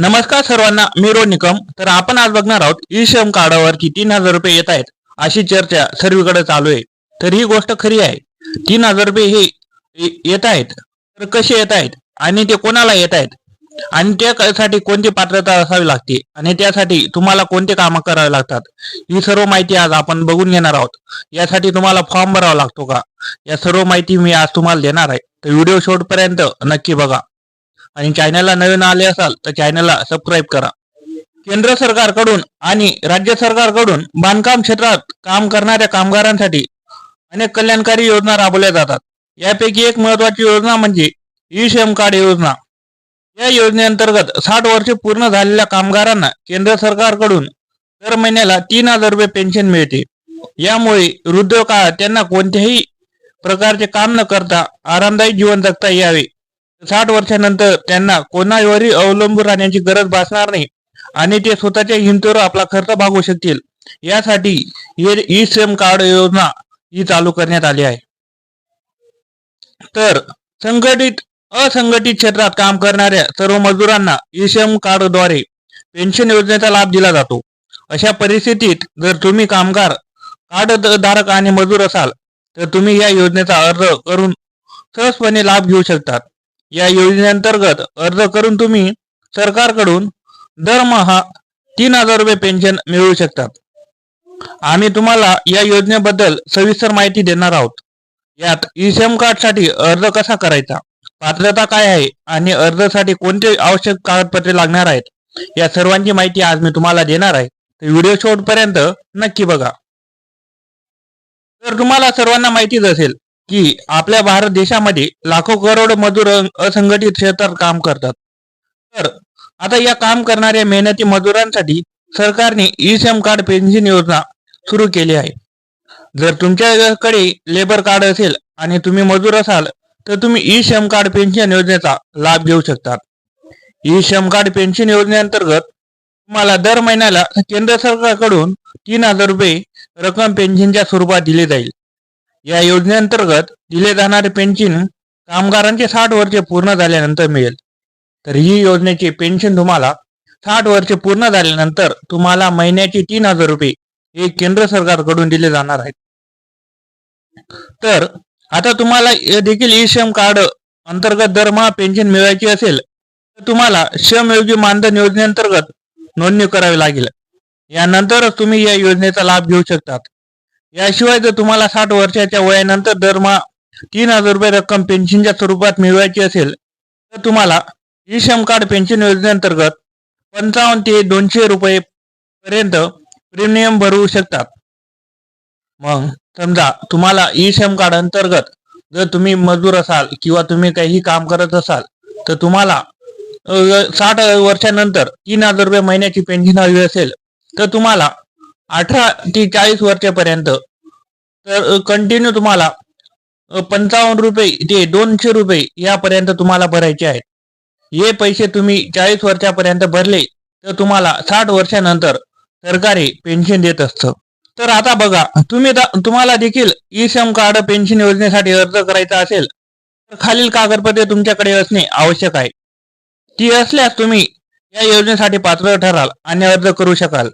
नमस्कार सर्वांना, मी रोड निकम. तर आपण आज बघणार आहोत ई श्रम कार्डावरती 3,000 रुपये येत आहेत अशी चर्चा सर्वीकडे चालू आहे. तर ही गोष्ट खरी आहे. 3,000 रुपये हे येत आहेत, तर कसे येत आहेत आणि ते कोणाला येत आहेत आणि त्यासाठी कोणती पात्रता असावी लागते आणि त्यासाठी तुम्हाला कोणते कामं करावे लागतात, ही सर्व माहिती आज आपण बघून घेणार आहोत. यासाठी तुम्हाला फॉर्म भरावा लागतो का, या सर्व माहिती मी आज तुम्हाला देणार आहे. तर व्हिडिओ शेवटपर्यंत नक्की बघा आणि चॅनलला नवीन आले असाल तर चॅनलला सबस्क्राईब करा. केंद्र सरकारकडून आणि राज्य सरकारकडून बांधकाम क्षेत्रात काम करणाऱ्या कामगारांसाठी अनेक कल्याणकारी योजना राबवल्या जातात. यापैकी एक महत्वाची योजना म्हणजे ई श्रम कार्ड योजना. या योजनेअंतर्गत 60 वर्षे पूर्ण झालेल्या कामगारांना केंद्र सरकारकडून दर महिन्याला 3,000 रुपये पेन्शन मिळते. यामुळे वृद्ध काळात त्यांना कोणत्याही प्रकारचे काम न करता आरामदायी जीवन जगता यावे. 60 वर्षानंतर त्यांना कोणावरही अवलंबून राहण्याची गरज भासणार नाही आणि ते स्वतःच्या हिमतीवर आपला खर्च भागवू शकतील. यासाठी ई श्रम कार्ड योजना ही चालू करण्यात आली आहे. तर संघटित असंघटित क्षेत्रात काम करणाऱ्या सर्व मजुरांना ई श्रम कार्डद्वारे पेन्शन योजनेचा लाभ दिला जातो. अशा परिस्थितीत जर तुम्ही कामगार कार्ड धारक आणि मजूर असाल तर तुम्ही या योजनेचा अर्ज करून सहजपणे लाभ घेऊ शकतात. या योजनेअंतर्गत अर्ज करून तुम्ही सरकारकडून दरमहा 3,000 रुपये पेन्शन मिळवू शकतात. आम्ही तुम्हाला या योजनेबद्दल सविस्तर माहिती देणार आहोत. यात ई श्रम कार्डसाठी अर्ज कसा करायचा, पात्रता काय आहे आणि अर्जासाठी कोणते आवश्यक कागदपत्रे लागणार आहेत, या सर्वांची माहिती आज मी तुम्हाला देणार आहे. तर व्हिडिओ शेवटपर्यंत नक्की बघा. तर तुम्हाला सर्वांना माहितीच असेल की आपल्या भारत देशामध्ये लाखो करोड मजूर असंघटित क्षेत्रात काम करतात. तर आता या काम करणाऱ्या मेहनती मजुरांसाठी सरकारने ई श्रम कार्ड पेन्शन योजना सुरू केली आहे. जर तुमच्याकडे लेबर कार्ड असेल आणि तुम्ही मजूर असाल तर तुम्ही ई श्रम कार्ड पेन्शन योजनेचा लाभ घेऊ शकतात. ई श्रम कार्ड पेन्शन योजनेअंतर्गत तुम्हाला दर महिन्याला केंद्र सरकारकडून 3,000 रुपये रक्कम पेन्शनच्या स्वरूपात दिली जाईल. या योजनेअंतर्गत दिले जाणारे पेन्शन कामगारांचे 60 वर्षे पूर्ण झाल्यानंतर मिळेल. तर ही योजनेची पेन्शन तुम्हाला 60 वर्षे पूर्ण झाल्यानंतर तुम्हाला महिन्याचे 3,000 रुपये हे केंद्र सरकारकडून दिले जाणार आहेत. तर आता तुम्हाला देखील ई श्रम कार्ड अंतर्गत दरमहा पेन्शन मिळवायची असेल तर तुम्हाला श्रमयोगी मानधन योजनेअंतर्गत नोंदणी करावी लागेल. यानंतरच तुम्ही या योजनेचा लाभ घेऊ शकतात. याशिवाय जर तुम्हाला 60 वर्षाच्या वयानंतर दरमहा 3,000 रुपये रक्कम पेन्शनच्या स्वरूपात मिळवायची असेल तर तुम्हाला ई श्रम कार्ड पेन्शन योजनेअंतर्गत 55 ते 200 रुपये पर्यंत प्रीमियम भरू शकतात. मग समजा तुम्हाला ई श्रम कार्ड अंतर्गत जर तुम्ही मजूर असाल किंवा तुम्ही काही काम करत असाल तर तुम्हाला 60 वर्षानंतर 3,000 रुपये महिन्याची पेन्शन हवी असेल तर तुम्हाला 18 ते 40 वर्षापर्यंत तर कंटिन्यू तुम्हाला 55 रुपये ते 200 रुपये यापर्यंत तुम्हाला भरायचे आहेत. हे पैसे तुम्ही 40 वर्षापर्यंत भरले तर तुम्हाला 60 वर्षानंतर सरकारी पेन्शन देत असतं. तर आता बघा, तुम्हाला देखील ई श्रम कार्ड पेन्शन योजनेसाठी अर्ज करायचा असेल तर खालील कागदपत्रे तुमच्याकडे असणे आवश्यक आहे. ती असल्यास तुम्ही या योजनेसाठी पात्र ठराल आणि अर्ज करू शकाल.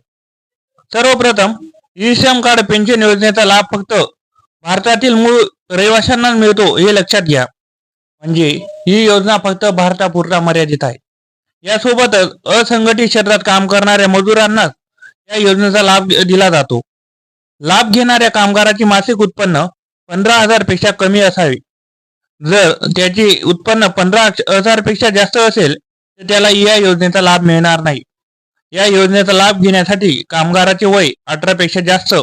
सर्वप्रथम ई श्रम कार्ड पेन्शन योजनेचा लाभ फक्त भारतातील मूळ रहिवाशांना मिळतो हे लक्षात घ्या. म्हणजे ही योजना फक्त भारतापुरता मर्यादित आहे. यासोबतच असंघटित क्षेत्रात काम करणाऱ्या मजुरांनाच या योजनेचा लाभ दिला जातो. लाभ घेणाऱ्या कामगाराची मासिक उत्पन्न 15,000 पेक्षा कमी असावे. जर त्याचे उत्पन्न 15,000 पेक्षा जास्त असेल तर त्याला या योजनेचा लाभ मिळणार नाही. या योजनेचा लाभ घेण्यासाठी कामगाराचे वय 18 पेक्षा जास्त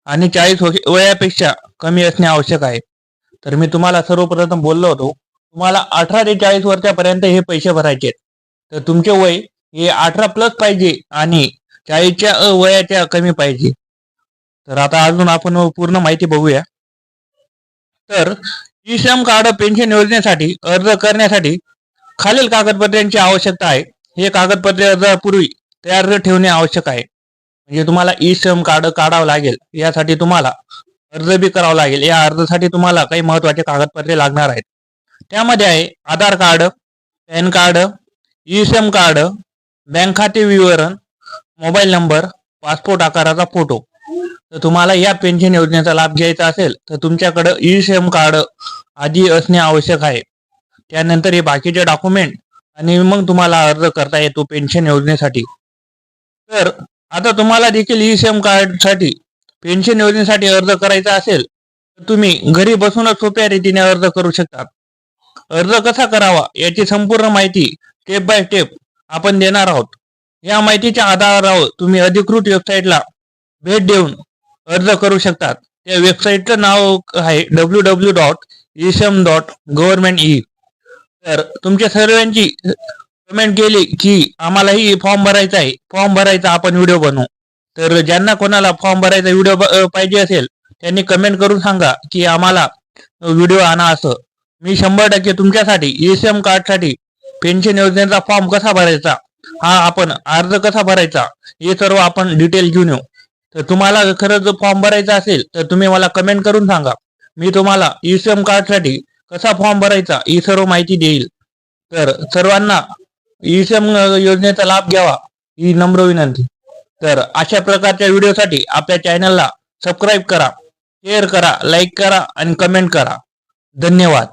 आणि 40 वयापेक्षा कमी असणे आवश्यक आहे. तर मी तुम्हाला सर्वप्रथम बोललो होतो तुम्हाला 18 ते 40 वर्षापर्यंत हे पैसे भरायचे आहेत. तर तुमचे वय हे 18+ पाहिजे आणि 40च्या वयाच्या कमी पाहिजे. तर आता अजून आपण पूर्ण माहिती बघूया. तर ई श्रम कार्ड पेन्शन योजनेसाठी अर्ज करण्यासाठी खालील कागदपत्रांची आवश्यकता आहे. हे कागदपत्रे अर्जापूर्वी तयार ठेवणे आवश्यक आहे. म्हणजे तुम्हाला ई श्रम कार्ड काढावं लागेल, यासाठी तुम्हाला अर्ज बी करावा लागेल. या अर्जासाठी तुम्हाला काही महत्वाचे कागदपत्रे लागणार आहेत. त्यामध्ये आहे आधार कार्ड, पॅन कार्ड, ई श्रम कार्ड, बँक खाते विवरण, मोबाईल नंबर, पासपोर्ट आकाराचा फोटो. तर तुम्हाला या पेन्शन योजनेचा लाभ घ्यायचा असेल तर तुमच्याकडे ई श्रम कार्ड आधी असणे आवश्यक आहे. त्यानंतर हे बाकीचे डॉक्युमेंट आणि मग तुम्हाला अर्ज करता येतो पेन्शन योजनेसाठी. तर आता तुम्हाला देखील ई श्रम कार्डसाठी पेन्शन योजनेसाठी अर्ज करायचा असेल तर तुम्ही घरी बसूनच सोप्या रीतीने अर्ज करू शकता. अर्ज कसा करावा याची संपूर्ण माहिती स्टेप बाय स्टेप आपण देणार आहोत. या माहितीच्या आधारावर तुम्ही अधिकृत वेबसाईटला भेट देऊन अर्ज करू शकतात. त्या वेबसाईटचं नाव आहे www.ishrm.government.in. तर तुमच्या सर्वांची कमेंट केली की आम्हालाही फॉर्म भरायचा आहे, फॉर्म भरायचा आपण व्हिडिओ बनवू. तर ज्यांना कोणाला फॉर्म भरायचा व्हिडिओ पाहिजे असेल त्यांनी कमेंट करून सांगा की आम्हाला व्हिडिओ आणा असं. मी 100% तुमच्यासाठी ई श्रम कार्डसाठी पेन्शन योजनेचा फॉर्म कसा भरायचा, हा आपण अर्ज कसा भरायचा हे सर्व आपण डिटेल घेऊन येऊ. तर तुम्हाला खरंच फॉर्म भरायचा असेल तर तुम्ही मला कमेंट करून सांगा. मी तुम्हाला ई श्रम कार्डसाठी कसा फॉर्म भरायचा ही सर्व माहिती देईल. तर सर्वांना ई श्रम योजनेचा लाभ घ्यावा ही नम्र विनंती. तर अशा प्रकारच्या व्हिडिओसाठी आपल्या चॅनलला सबस्क्राईब करा, शेअर करा, लाईक करा आणि कमेंट करा. धन्यवाद.